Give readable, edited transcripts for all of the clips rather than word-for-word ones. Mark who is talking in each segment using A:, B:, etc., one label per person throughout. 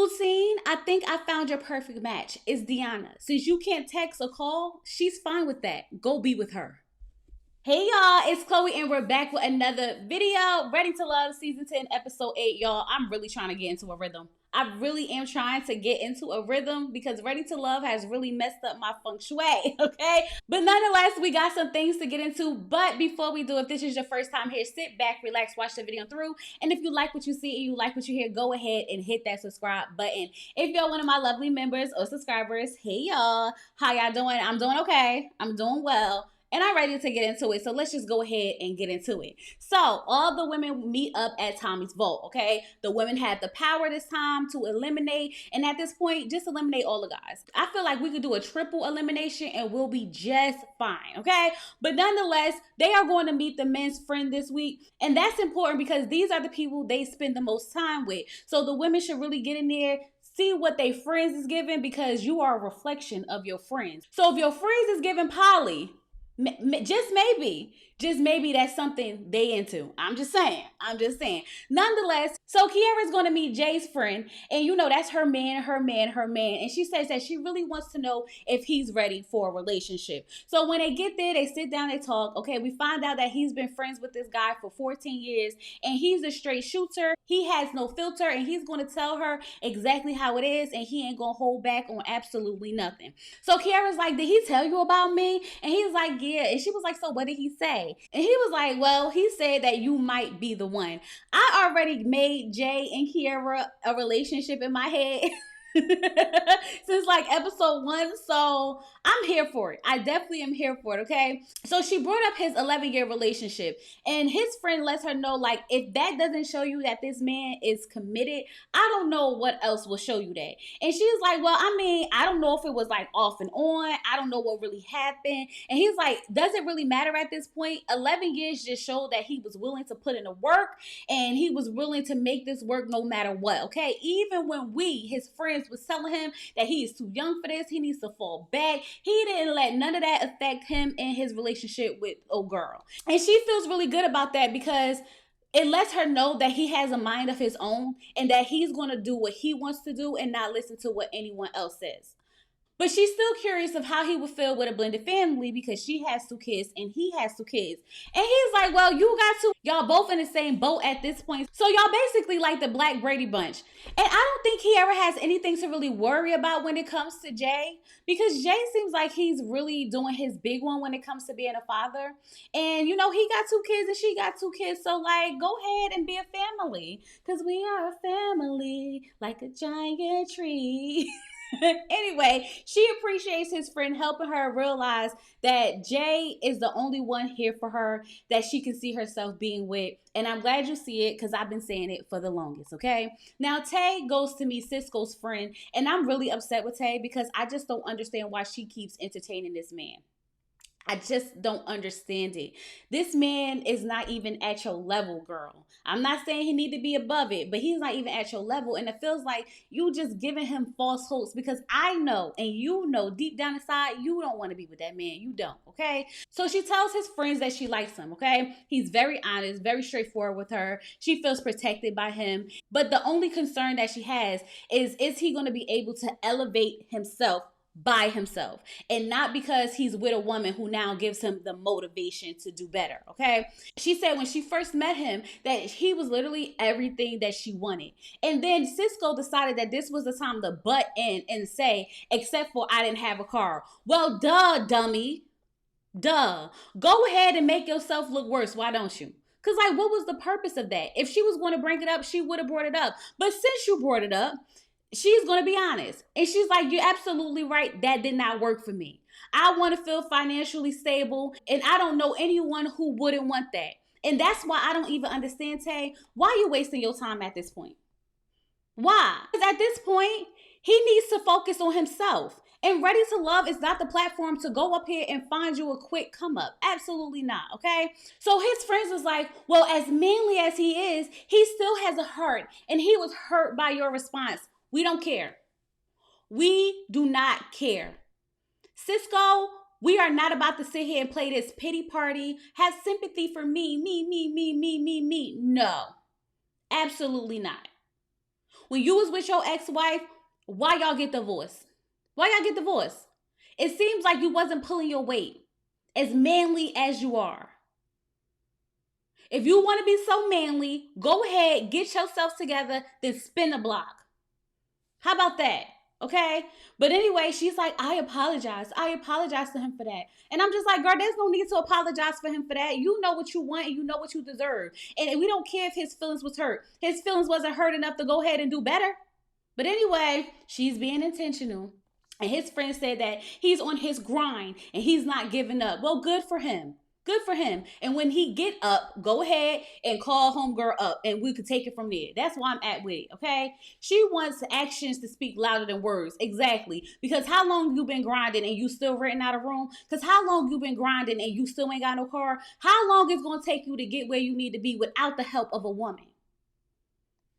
A: Hussein, I think I found your perfect match. It's Deanna. Since you can't text or call, she's fine with that. Go be with her. Hey y'all, it's Chloe and we're back with another video. Ready to Love Season 10, Episode 8. Y'all, I'm really trying to get into a rhythm. I really am trying to get into a rhythm because Ready to Love has really messed up my feng shui, okay? But nonetheless, we got some things to get into. But before we do, if this is your first time here, sit back, relax, watch the video through. And if you like what you see and you like what you hear, go ahead and hit that subscribe button. If you're one of my lovely members or subscribers, hey y'all, how y'all doing? I'm doing okay. I'm doing well. And I'm ready to get into it. So let's just go ahead and get into it. So all the women meet up at Tommy's vault, okay? The women had the power this time to eliminate. And at this point, just eliminate all the guys. I feel like we could do a triple elimination and we'll be just fine, okay? But nonetheless, they are going to meet the men's friend this week. And that's important because these are the people they spend the most time with. So the women should really get in there, see what they friends is giving because you are a reflection of your friends. So if your friends is giving Polly, just maybe that's something they into. I'm just saying. Nonetheless, so Kiara's going to meet Jay's friend, and you know that's her man. And she says that she really wants to know if he's ready for a relationship. So when they get there, they sit down, they talk. Okay, we find out that he's been friends with this guy for 14 years, and he's a straight shooter. He has no filter, and he's going to tell her exactly how it is, and he ain't going to hold back on absolutely nothing. So Kiara's like, did he tell you about me? And he's like, yeah. And she was like, so what did he say? And he was like, well, he said that you might be the one. I already made Jay and Kiara a relationship in my head since like episode 1, so I'm here for it. I definitely am here for it, okay? So she brought up his 11-year relationship, and his friend lets her know, like, if that doesn't show you that this man is committed, I don't know what else will show you that. And she's like, well, I mean, I don't know if it was like off and on. I don't know what really happened. And he's like, does it really matter at this point? 11 years just showed that he was willing to put in the work, and he was willing to make this work no matter what, okay? Even when we, his friends, was telling him that he is too young for this, he needs to fall back, he didn't let none of that affect him in his relationship with old girl. And she feels really good about that because it lets her know that he has a mind of his own and that he's going to do what he wants to do and not listen to what anyone else says. But she's still curious of how he would feel with a blended family because she has 2 kids and he has 2 kids. And he's like, well, you got 2. Y'all both in the same boat at this point. So y'all basically like the Black Brady Bunch. And I don't think he ever has anything to really worry about when it comes to Jay, because Jay seems like he's really doing his big one when it comes to being a father. And, you know, he got 2 kids and she got 2 kids. So, like, go ahead and be a family because we are a family like a giant tree. Anyway, she appreciates his friend helping her realize that Jay is the only one here for her that she can see herself being with. And I'm glad you see it because I've been saying it for the longest, okay? Now, Tay goes to meet Cisco's friend, and I'm really upset with Tay because I just don't understand why she keeps entertaining this man. I just don't understand it. This man is not even at your level, girl. I'm not saying he need to be above it, but he's not even at your level. And it feels like you just giving him false hopes because I know and you know deep down inside you don't want to be with that man. You don't, okay? So she tells his friends that she likes him, okay? He's very honest, very straightforward with her. She feels protected by him. But the only concern that she has is he going to be able to elevate himself by himself and not because he's with a woman who now gives him the motivation to do better, okay? She said when she first met him that he was literally everything that she wanted. And then Cisco decided that this was the time to butt in and say, except for I didn't have a car. Well, duh, dummy. Duh. Go ahead and make yourself look worse. Why don't you? Because, like, what was the purpose of that? If she was going to bring it up, she would have brought it up. But since you brought it up, she's going to be honest. And she's like, you're absolutely right. That did not work for me. I want to feel financially stable. And I don't know anyone who wouldn't want that. And that's why I don't even understand, Tay. Why are you wasting your time at this point? Why? Because at this point, he needs to focus on himself. And Ready to Love is not the platform to go up here and find you a quick come up. Absolutely not, okay? So his friends was like, well, as manly as he is, he still has a hurt. And he was hurt by your response. We don't care. We do not care. Cisco, we are not about to sit here and play this pity party, have sympathy for me. No, absolutely not. When you was with your ex-wife, why y'all get divorced? Why y'all get divorced? It seems like you wasn't pulling your weight as manly as you are. If you want to be so manly, go ahead, get yourself together, then spin the block. How about that? Okay? But anyway, she's like, I apologize. I apologize to him for that. And I'm just like, girl, there's no need to apologize for him for that. You know what you want and you know what you deserve. And we don't care if his feelings was hurt. His feelings wasn't hurt enough to go ahead and do better. But anyway, she's being intentional. And his friend said that he's on his grind and he's not giving up. Well, good for him. Good for him. And when he get up, go ahead and call homegirl up and we could take it from there. That's why I'm at with it, okay? She wants actions to speak louder than words. Exactly. Because how long you been grinding and you still renting out a room? Because how long you been grinding and you still ain't got no car? How long it's going to take you to get where you need to be without the help of a woman?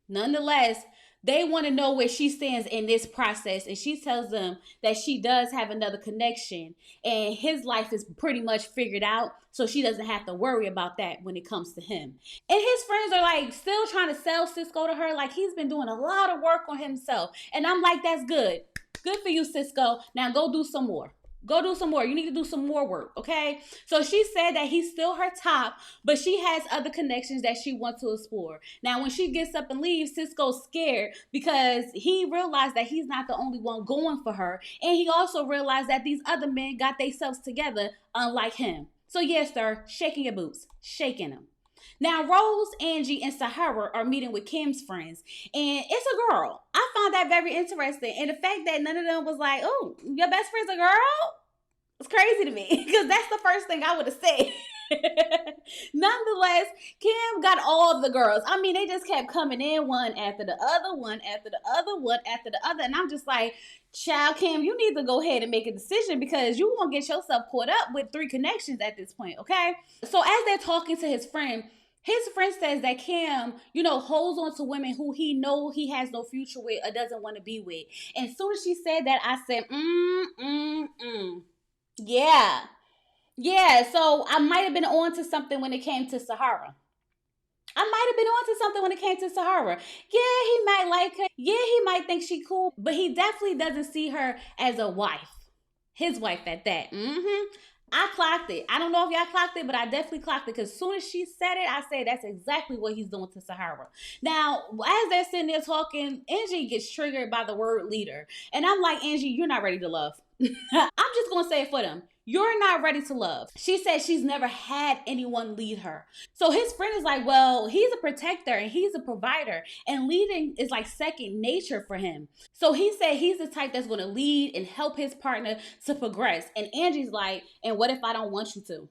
A: Nonetheless, they want to know where she stands in this process. And she tells them that she does have another connection and his life is pretty much figured out. So she doesn't have to worry about that when it comes to him. And his friends are like still trying to sell Cisco to her. Like he's been doing a lot of work on himself. And I'm like, that's good. Good for you, Cisco. Now go do some more. Go do some more. You need to do some more work, okay? So she said that he's still her top, but she has other connections that she wants to explore. Now, when she gets up and leaves, Cisco's scared because he realized that he's not the only one going for her. And he also realized that these other men got themselves together, unlike him. So yes, sir, shaking your boots, shaking them. Now, Rose, Angie, and Sahara are meeting with Kim's friends, and it's a girl. I found that very interesting, and the fact that none of them was like, oh, your best friend's a girl? It's crazy to me, because that's the first thing I would have said. Nonetheless, Kim got all the girls. I mean, they just kept coming in one after the other, one after the other, one after the other, and I'm just like, child, Kim, you need to go ahead and make a decision because you won't get yourself caught up with 3 connections at this point, okay? So as they're talking to his friend says that Kim, holds on to women who he know he has no future with or doesn't want to be with. And as soon as she said that, I said, yeah. Yeah, so I might have been on to something when it came to Sahara. I might have been on to something when it came to Sahara. Yeah, he might like her. Yeah, he might think she cool, but he definitely doesn't see her as a wife. His wife at that. I clocked it. I don't know if y'all clocked it, but I definitely clocked it because as soon as she said it, I said that's exactly what he's doing to Sahara. Now, as they're sitting there talking, Angie gets triggered by the word leader. And I'm like, Angie, you're not ready to love. I'm just going to say it for them. You're not ready to love. She said she's never had anyone lead her. So his friend is like, well, he's a protector and he's a provider and leading is like second nature for him. So he said he's the type that's going to lead and help his partner to progress. And Angie's like, and what if I don't want you to?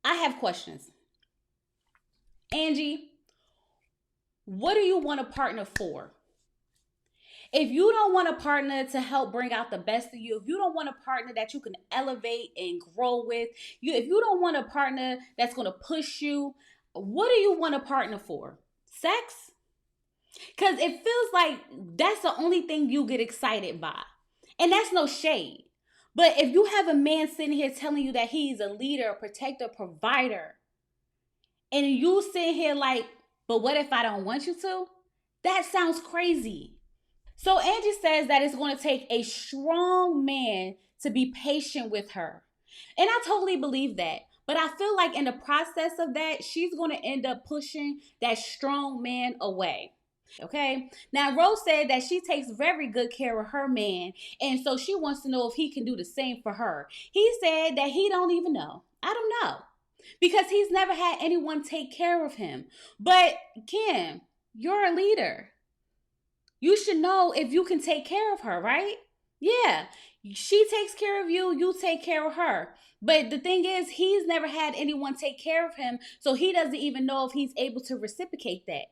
A: I have questions. Angie, what do you want a partner for? If you don't want a partner to help bring out the best of you, if you don't want a partner that you can elevate and grow with, if you don't want a partner that's going to push you, what do you want a partner for? Sex? Because it feels like that's the only thing you get excited by. And that's no shade. But if you have a man sitting here telling you that he's a leader, a protector, provider, and you sit here like, but what if I don't want you to? That sounds crazy. So Angie says that it's going to take a strong man to be patient with her. And I totally believe that. But I feel like in the process of that, she's going to end up pushing that strong man away. Okay. Now, Rose said that she takes very good care of her man. And so she wants to know if he can do the same for her. He said that he don't even know. I don't know. Because he's never had anyone take care of him. But Kim, you're a leader. You should know if you can take care of her, right? Yeah. She takes care of you, you take care of her. But the thing is, he's never had anyone take care of him, so he doesn't even know if he's able to reciprocate that.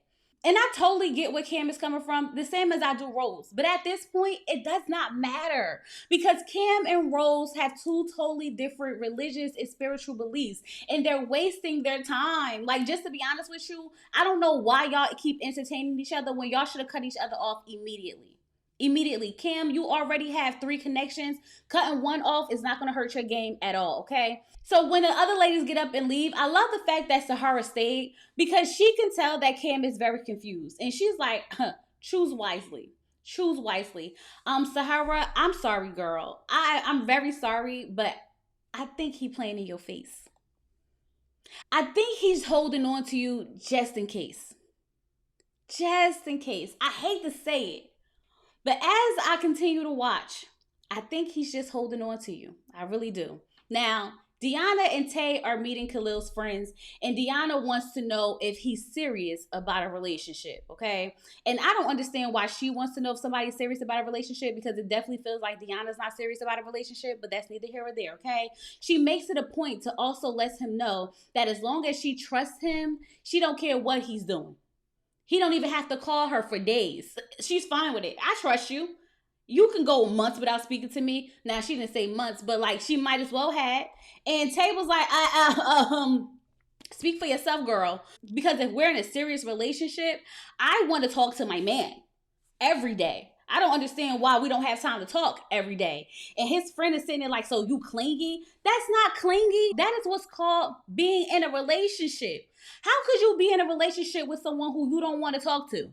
A: And I totally get where Kim is coming from, the same as I do Rose. But at this point, it does not matter because Kim and Rose have 2 totally different religious and spiritual beliefs, and they're wasting their time. Like, just to be honest with you, I don't know why y'all keep entertaining each other when y'all should have cut each other off immediately. Immediately. Kim, you already have 3 connections. Cutting one off is not going to hurt your game at all, okay? So when the other ladies get up and leave, I love the fact that Sahara stayed because she can tell that Kim is very confused. And she's like, choose wisely. Choose wisely. Sahara, I'm sorry, girl. I'm very sorry, but I think he playing in your face. I think he's holding on to you just in case. Just in case. I hate to say it, but as I continue to watch, I think he's just holding on to you. I really do. Now, Deanna and Tay are meeting Khalil's friends, and Deanna wants to know if he's serious about a relationship, okay? And I don't understand why she wants to know if somebody's serious about a relationship because it definitely feels like Deanna's not serious about a relationship, but that's neither here or there, okay? She makes it a point to also let him know that as long as she trusts him, she don't care what he's doing. He don't even have to call her for days. She's fine with it. I trust you. You can go months without speaking to me. Now she didn't say months, but like she might as well had. And Tay was like, speak for yourself, girl. Because if we're in a serious relationship, I want to talk to my man every day. I don't understand why we don't have time to talk every day. And his friend is sitting there like, so you clingy? That's not clingy. That is what's called being in a relationship. How could you be in a relationship with someone who you don't want to talk to?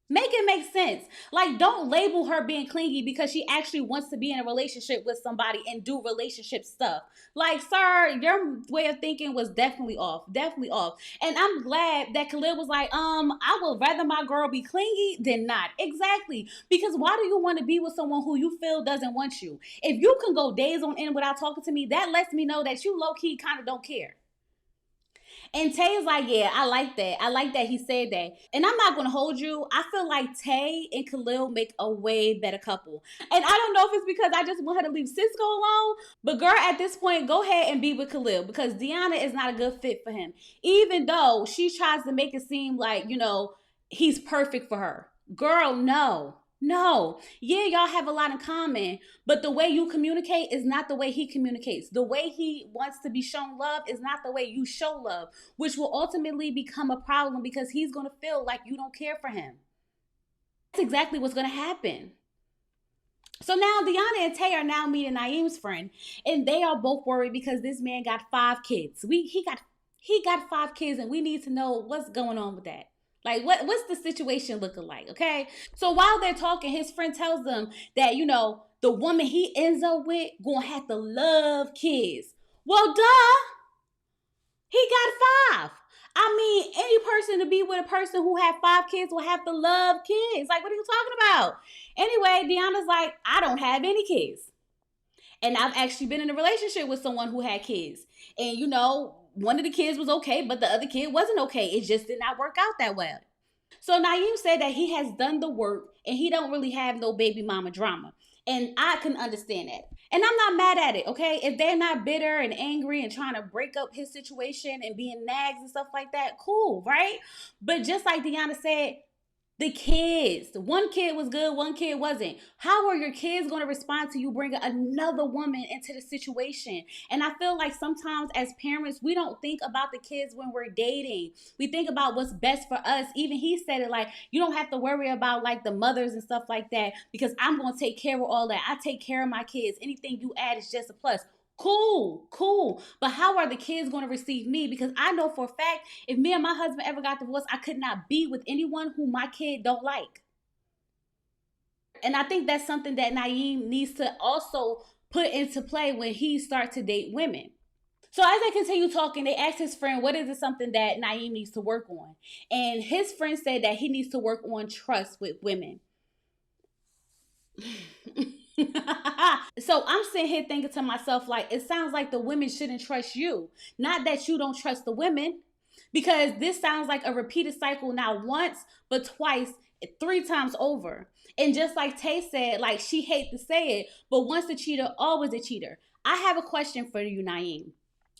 A: Make it make sense. Like, don't label her being clingy because she actually wants to be in a relationship with somebody and do relationship stuff. Like, sir, your way of thinking was definitely off. Definitely off. And I'm glad that Khalil was like, I would rather my girl be clingy than not. Exactly. Because why do you want to be with someone who you feel doesn't want you? If you can go days on end without talking to me, that lets me know that you low-key kind of don't care. And Tay is like, yeah, I like that. I like that he said that. And I'm not going to hold you. I feel like Tay and Khalil make a way better couple. And I don't know if it's because I just want her to leave Cisco alone. But girl, at this point, go ahead and be with Khalil because Deanna is not a good fit for him. Even though she tries to make it seem like, he's perfect for her. Girl, no. No. Yeah, y'all have a lot in common, but the way you communicate is not the way he communicates. The way he wants to be shown love is not the way you show love, which will ultimately become a problem because he's going to feel like you don't care for him. That's exactly what's going to happen. So now Deanna and Tay are now meeting Naim's friend, and they are both worried because this man got 5 kids. He got 5 kids, and we need to know what's going on with that. Like, what's the situation looking like, okay? So while they're talking, his friend tells them that, the woman he ends up with gonna have to love kids. Well, duh. He got 5. I mean, any person to be with a person who had 5 kids will have to love kids. Like, what are you talking about? Anyway, Deanna's like, I don't have any kids. And I've actually been in a relationship with someone who had kids. And, one of the kids was okay, but the other kid wasn't okay. It just did not work out that well. So Naim said that he has done the work and he don't really have no baby mama drama. And I can understand that. And I'm not mad at it, okay? If they're not bitter and angry and trying to break up his situation and being nags and stuff like that, cool, right? But just like Deanna said, the kids. One kid was good, one kid wasn't. How are your kids going to respond to you bringing another woman into the situation? And I feel like sometimes as parents, we don't think about the kids when we're dating. We think about what's best for us. Even he said it like, you don't have to worry about like the mothers and stuff like that because I'm going to take care of all that. I take care of my kids. Anything you add is just a plus. Cool. But how are the kids going to receive me? Because I know for a fact, if me and my husband ever got divorced, I could not be with anyone who my kid don't like. And I think that's something that Naim needs to also put into play when he starts to date women. So as they continue talking, they asked his friend, what is it something that Naim needs to work on? And his friend said that he needs to work on trust with women. So I'm sitting here thinking to myself, like, it sounds like the women shouldn't trust you. Not that you don't trust the women, because this sounds like a repeated cycle, not once, but twice, 3 times over. And just like Tay said, like, she hates to say it, but once a cheater, always a cheater. I have a question for you, Naim.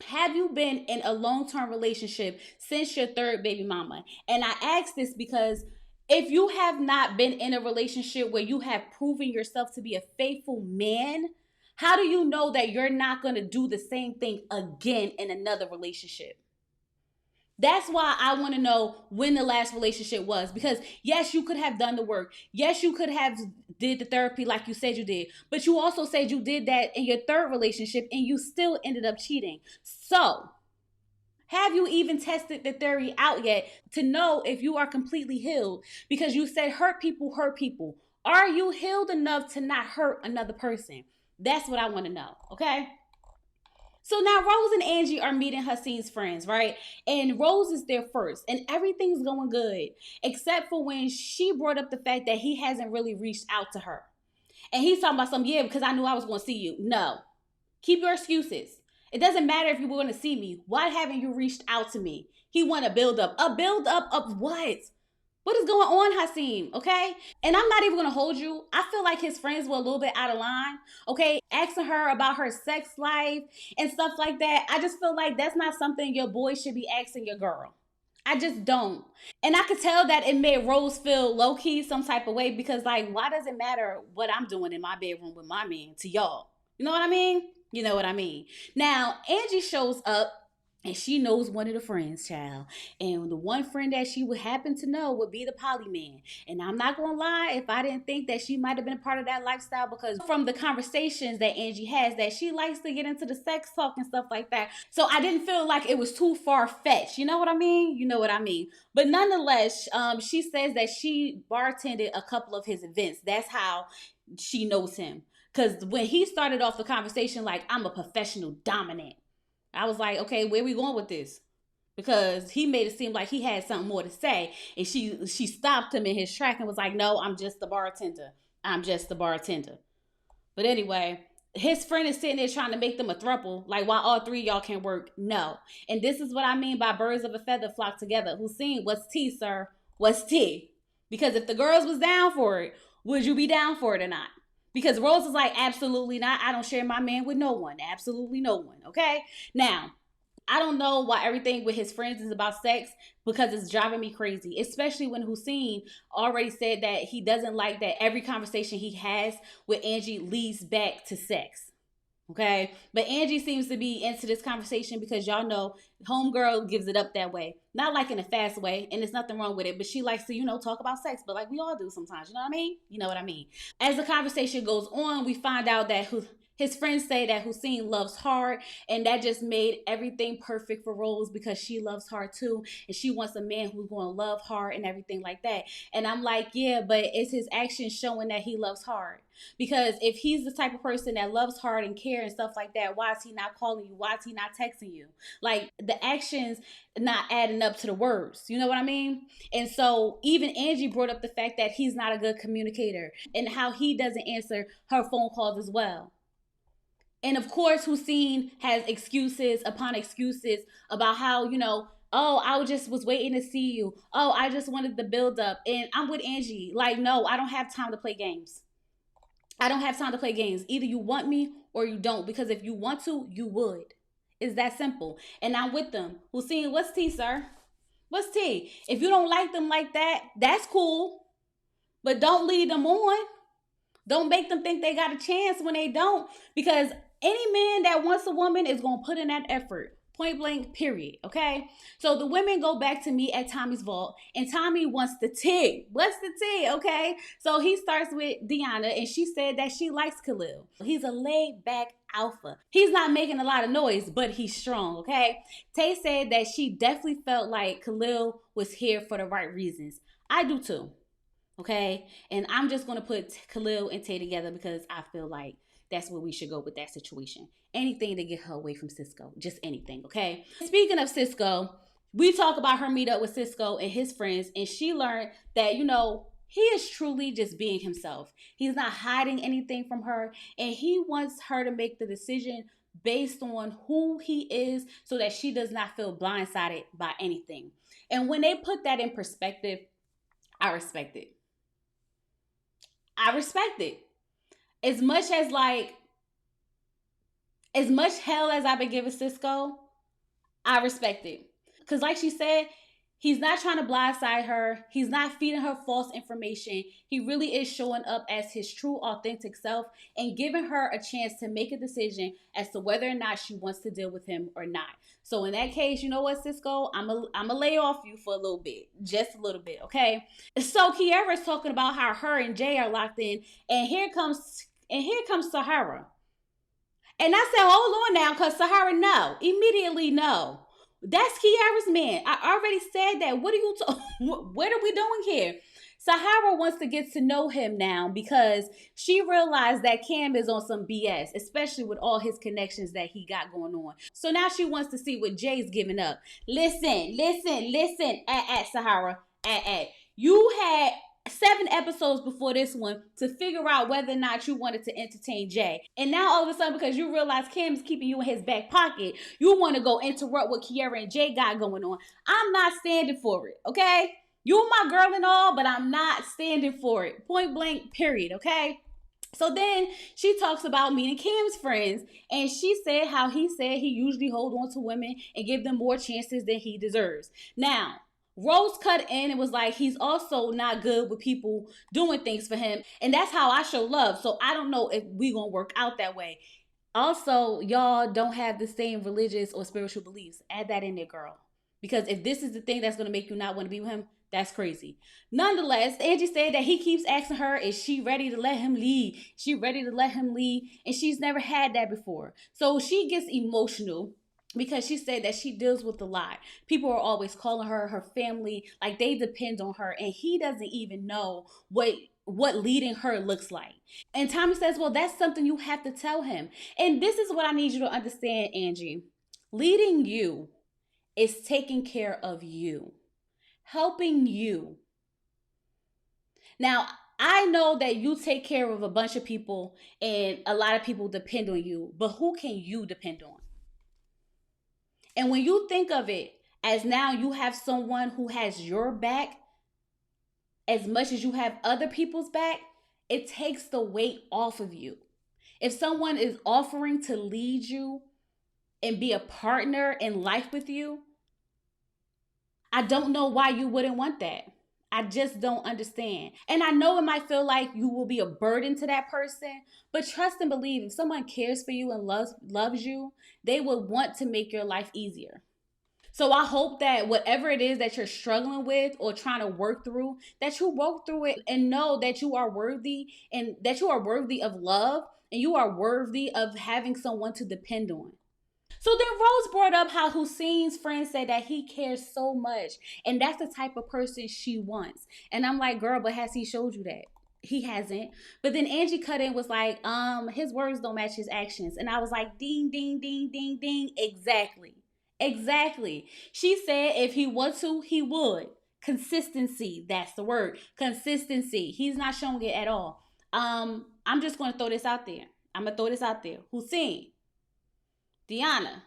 A: Have you been in a long-term relationship since your 3rd baby mama? And I ask this because if you have not been in a relationship where you have proven yourself to be a faithful man, how do you know that you're not going to do the same thing again in another relationship? That's why I want to know when the last relationship was, because yes, you could have done the work. Yes, you could have did the therapy like you said you did, but you also said you did that in your third relationship and you still ended up cheating. So, have you even tested the theory out yet to know if you are completely healed? Because you said hurt people hurt people. Are you healed enough to not hurt another person? That's what I want to know, okay? So now Rose and Angie are meeting Hussein's friends, right? And Rose is there first, and everything's going good, except for when she brought up the fact that he hasn't really reached out to her. And he's talking about some, yeah, because I knew I was going to see you. No, keep your excuses. It doesn't matter if you were going to see me. Why haven't you reached out to me? He want a build up. A build up of what? What is going on, Hassim? Okay? And I'm not even gonna hold you. I feel like his friends were a little bit out of line. Okay? Asking her about her sex life and stuff like that. I just feel like that's not something your boy should be asking your girl. I just don't. And I could tell that it made Rose feel low key some type of way because, like, why does it matter what I'm doing in my bedroom with my man to y'all? You know what I mean? You know what I mean. Now, Angie shows up and she knows one of the friends, child. And the one friend that she would happen to know would be the poly man. And I'm not gonna lie, if I didn't think that she might have been a part of that lifestyle, because from the conversations that Angie has, that she likes to get into the sex talk and stuff like that. So I didn't feel like it was too far fetched. You know what I mean? You know what I mean. But nonetheless, she says that she bartended a couple of his events. That's how she knows him. Because when he started off the conversation like, I'm a professional dominant, I was like, okay, where are we going with this? Because he made it seem like he had something more to say, and she stopped him in his track and was like, no, I'm just the bartender. I'm just the bartender. But anyway, his friend is sitting there trying to make them a throuple, like while all three of y'all can work. No. And this is what I mean by birds of a feather flock together. Hussein, what's tea, sir? What's tea? Because if the girls was down for it, would you be down for it or not? Because Rose is like, absolutely not. I don't share my man with no one. Absolutely no one. Okay? Now, I don't know why everything with his friends is about sex, because it's driving me crazy, especially when Hussein already said that he doesn't like that every conversation he has with Angie leads back to sex. Okay, but Angie seems to be into this conversation because y'all know homegirl gives it up that way, not like in a fast way, and there's nothing wrong with it, but she likes to, talk about sex, but like we all do sometimes. You know what I mean? You know what I mean? As the conversation goes on, we find out that his friends say that Hussein loves hard, and that just made everything perfect for Rose because she loves hard too, and she wants a man who's going to love hard and everything like that. And I'm like, yeah, but is his actions showing that he loves hard? Because if he's the type of person that loves hard and care and stuff like that, why is he not calling you? Why is he not texting you? Like the actions not adding up to the words. You know what I mean? And so even Angie brought up the fact that he's not a good communicator and how he doesn't answer her phone calls as well. And of course, Hussein has excuses upon excuses about how, oh, I just was waiting to see you. Oh, I just wanted the build up. And I'm with Angie. Like, no, I don't have time to play games. I don't have time to play games. Either you want me or you don't. Because if you want to, you would. It's that simple. And I'm with them. Hussein, what's tea, sir? What's tea? If you don't like them like that, that's cool. But don't lead them on. Don't make them think they got a chance when they don't. Because any man that wants a woman is going to put in that effort. Point blank, period. Okay? So the women go back to meet at Tommy's vault, and Tommy wants the tea. What's the tea? Okay? So he starts with Deanna, and she said that she likes Khalil. He's a laid back alpha. He's not making a lot of noise, but he's strong. Okay? Tay said that she definitely felt like Khalil was here for the right reasons. I do too. Okay? And I'm just going to put Khalil and Tay together because I feel like that's where we should go with that situation. Anything to get her away from Cisco. Just anything, okay? Speaking of Cisco, we talk about her meetup with Cisco and his friends, and she learned that, he is truly just being himself. He's not hiding anything from her, and he wants her to make the decision based on who he is so that she does not feel blindsided by anything. And when they put that in perspective, I respect it. I respect it. As much hell as I've been giving Cisco, I respect it. Because like she said, He's not trying to blindside her. He's not feeding her false information. He really is showing up as his true, authentic self and giving her a chance to make a decision as to whether or not she wants to deal with him or not. So in that case, you know what, Cisco? I'm a lay off you for a little bit, just a little bit, okay? So Kiara's talking about how her and Jay are locked in, and here comes Sahara. And I said, hold on now, because Sahara, no. Immediately, no. That's Kiara's man. I already said that. What are you what are we doing here? Sahara wants to get to know him now because she realized that Cam is on some BS, especially with all his connections that he got going on. So now she wants to see what Jay's giving up. Listen, at Sahara, at. You had 7 episodes before this one to figure out whether or not you wanted to entertain Jay. And now all of a sudden, because you realize Cam is keeping you in his back pocket, you want to go interrupt what Kiara and Jay got going on. I'm not standing for it, okay? You my girl and all, but I'm not standing for it. Point blank, period, okay? So then she talks about meeting Cam's friends, and she said how he said he usually hold on to women and give them more chances than he deserves. Now, Rose cut in and was like, he's also not good with people doing things for him. And that's how I show love. So I don't know if we gonna work out that way. Also, y'all don't have the same religious or spiritual beliefs. Add that in there, girl. Because if this is the thing that's gonna make you not want to be with him, that's crazy. Nonetheless, Angie said that he keeps asking her, is she ready to let him lead? She ready to let him lead? And she's never had that before. So she gets emotional because she said that she deals with a lot. People are always calling her family, like they depend on her, and he doesn't even know what leading her looks like. And Tommy says, well, that's something you have to tell him. And this is what I need you to understand, Angie. Leading you is taking care of you, helping you. Now, I know that you take care of a bunch of people and a lot of people depend on you, but who can you depend on? And when you think of it as now you have someone who has your back as much as you have other people's back, it takes the weight off of you. If someone is offering to lead you and be a partner in life with you, I don't know why you wouldn't want that. I just don't understand. And I know it might feel like you will be a burden to that person, but trust and believe if someone cares for you and loves you, they will want to make your life easier. So I hope that whatever it is that you're struggling with or trying to work through, that you work through it and know that you are worthy and that you are worthy of love and you are worthy of having someone to depend on. So then Rose brought up how Hussein's friend said that he cares so much and that's the type of person she wants. And I'm like, girl, but has he showed you that? He hasn't. But then Angie cut in was like, his words don't match his actions. And I was like, ding, ding, ding, ding, ding. Exactly. She said if he wants to, he would. Consistency, that's the word. Consistency. He's not showing it at all. I'm just going to throw this out there. Hussein, Deanna,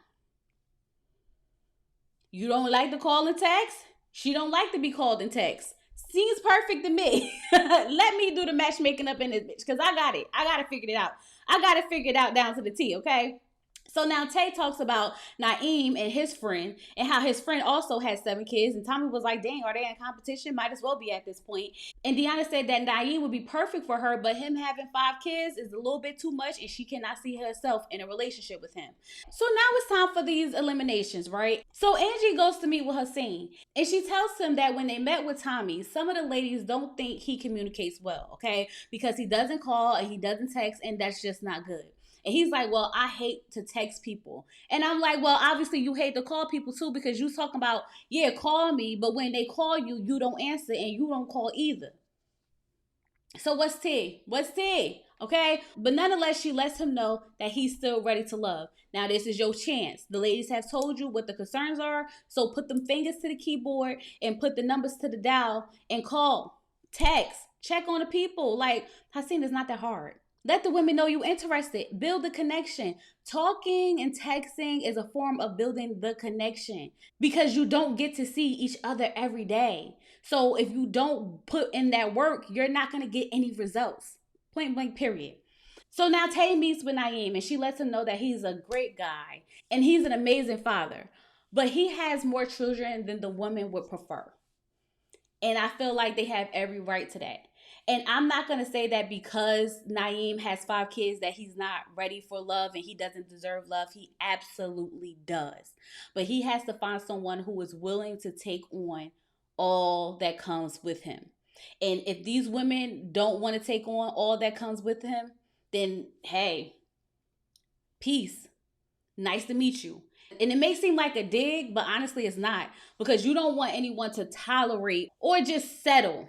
A: you don't like to call and text? She don't like to be called and text. Seems perfect to me. Let me do the matchmaking up in this bitch because I got it. I got to figure it out. I got to figure it out down to the T, okay? So now Tay talks about Naim and his friend and how his friend also has 7 kids. And Tommy was like, dang, are they in competition? Might as well be at this point. And Deanna said that Naim would be perfect for her, but him having 5 kids is a little bit too much and she cannot see herself in a relationship with him. So now it's time for these eliminations, right? So Angie goes to meet with Hussein and she tells him that when they met with Tommy, some of the ladies don't think he communicates well, okay? Because he doesn't call and he doesn't text and that's just not good. And he's like, well, I hate to text people. And I'm like, well, obviously you hate to call people too because you talking about, yeah, call me. But when they call you, you don't answer and you don't call either. So what's T? Okay? But nonetheless, she lets him know that he's still ready to love. Now, this is your chance. The ladies have told you what the concerns are. So put them fingers to the keyboard and put the numbers to the dial and call, text, check on the people. Like, Hussein is not that hard. Let the women know you're interested. Build the connection. Talking and texting is a form of building the connection because you don't get to see each other every day. So if you don't put in that work, you're not going to get any results. Point blank, period. So now Tay meets with Naim and she lets him know that he's a great guy and he's an amazing father. but he has more children than the woman would prefer. And I feel like they have every right to that. And I'm not going to say that because Naim has 5 kids that he's not ready for love and he doesn't deserve love. He absolutely does. But he has to find someone who is willing to take on all that comes with him. And if these women don't want to take on all that comes with him, then hey, peace. Nice to meet you. And it may seem like a dig, but honestly, it's not, because you don't want anyone to tolerate or just settle.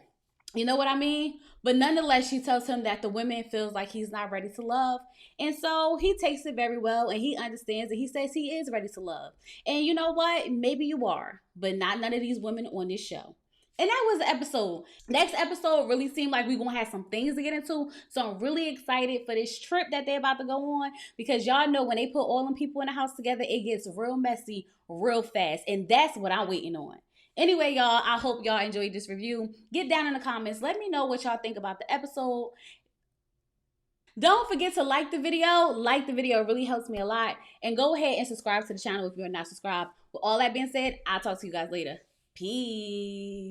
A: You know what I mean? But nonetheless, she tells him that the woman feels like he's not ready to love. And so he takes it very well and he understands, and he says he is ready to love. And you know what? Maybe you are, but not none of these women on this show. And that was the episode. Next episode really seemed like we're going to have some things to get into. So I'm really excited for this trip that they're about to go on, because y'all know when they put all them people in the house together, it gets real messy real fast. And that's what I'm waiting on. Anyway, y'all, I hope y'all enjoyed this review. Get down in the comments. Let me know what y'all think about the episode. Don't forget to like the video. Like the video. It really helps me a lot. And go ahead and subscribe to the channel if you're not subscribed. With all that being said, I'll talk to you guys later. Peace.